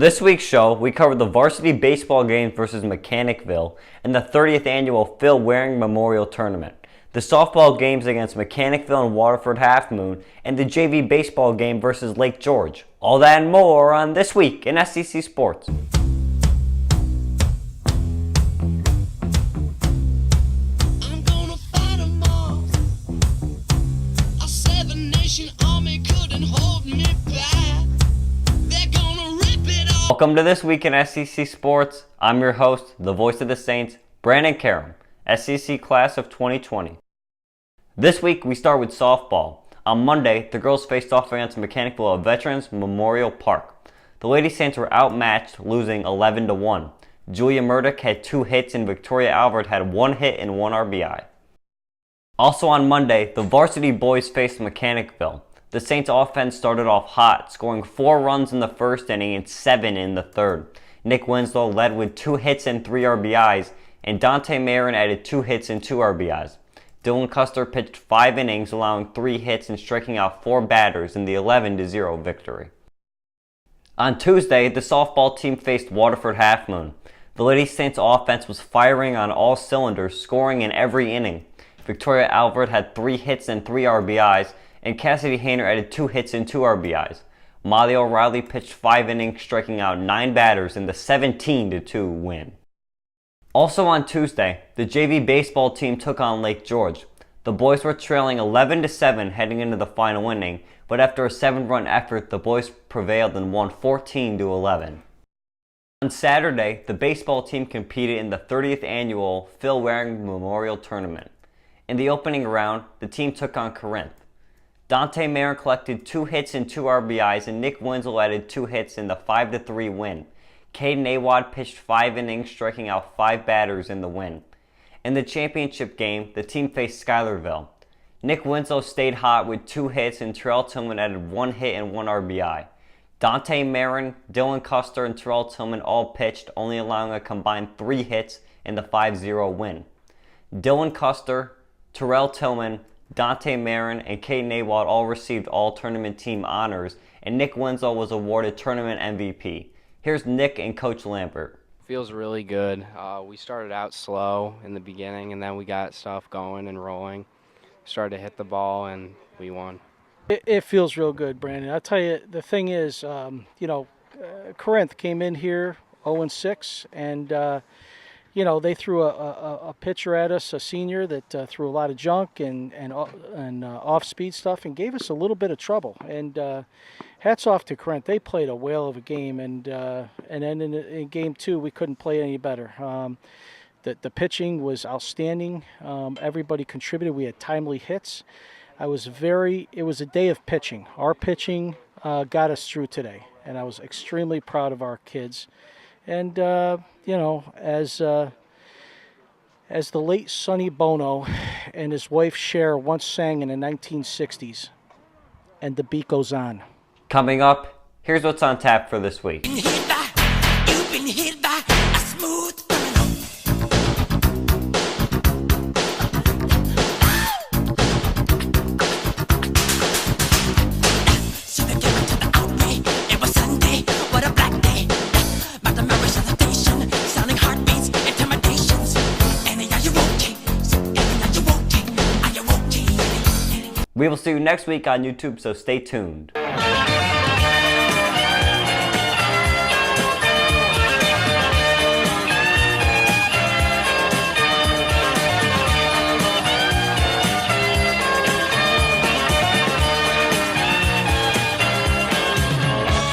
This week's show, we covered the varsity baseball games versus Mechanicville and the 30th annual Phil Waring Memorial Tournament, the softball games against Mechanicville and Waterford Half Moon, and the JV baseball game versus Lake George. All that and more on This Week in SCC Sports. Welcome to This Week in SCC Sports. I'm your host, the voice of the Saints, Brandon Karam, SCC Class of 2020. This week we start with softball. On Monday, the girls faced off against Mechanicville at Veterans Memorial Park. The Lady Saints were outmatched, losing 11-1. Julia Murdoch had 2 hits and Victoria Albert had 1 hit and 1 RBI. Also on Monday, the varsity boys faced Mechanicville. The Saints offense started off hot, scoring 4 runs in the first inning and 7 in the third. Nick Winslow led with 2 hits and 3 RBIs, and Dante Marin added 2 hits and 2 RBIs. Dylan Custer pitched 5 innings, allowing 3 hits and striking out 4 batters in the 11-0 victory. On Tuesday, the softball team faced Waterford Half Moon. The Lady Saints offense was firing on all cylinders, scoring in every inning. Victoria Albert had 3 hits and 3 RBIs, and Cassidy Hayner added 2 hits and 2 RBIs. Molly O'Reilly pitched 5 innings, striking out 9 batters in the 17-2 win. Also on Tuesday, the JV baseball team took on Lake George. The boys were trailing 11-7 heading into the final inning, but after a 7-run effort, the boys prevailed and won 14-11. On Saturday, the baseball team competed in the 30th annual Phil Waring Memorial Tournament. In the opening round, the team took on Corinth. Dante Marin collected 2 hits and 2 RBIs, and Nick Winslow added 2 hits in the 5-3 win. Caden Awad pitched 5 innings, striking out 5 batters in the win. In the championship game, the team faced Schuylerville. Nick Winslow stayed hot with 2 hits, and Terrell Tillman added 1 hit and 1 RBI. Dante Marin, Dylan Custer, and Terrell Tillman all pitched, only allowing a combined 3 hits in the 5-0 win. Dylan Custer, Terrell Tillman, Dante Marin, and Caden Awad all received all-tournament team honors, and Nick Winslow was awarded tournament MVP. Here's Nick and Coach Lambert. Feels really good. We started out slow in the beginning, and then we got stuff going and rolling. Started to hit the ball, and we won. It feels real good, Brandon. I'll tell you, the thing is, Corinth came in here 0-6, and they threw a pitcher at us, a senior that threw a lot of junk and off-speed stuff, and gave us a little bit of trouble. And hats off to Corinth. They played a whale of a game, and then in game 2 we couldn't play any better. The pitching was outstanding. Everybody contributed. We had timely hits. It was a day of pitching. Our pitching got us through today, and I was extremely proud of our kids. And as the late Sonny Bono and his wife Cher once sang in the 1960s, and the beat goes on. Coming up, here's what's on tap for this week. You've been hit by a smooth criminal. So they came into the outbreak. It was Sunday, what a black day. But the memories of the station, sounding heartbeats, intimidations. And are you okay? Are you okay? Are you okay? We will see you next week on YouTube, so stay tuned.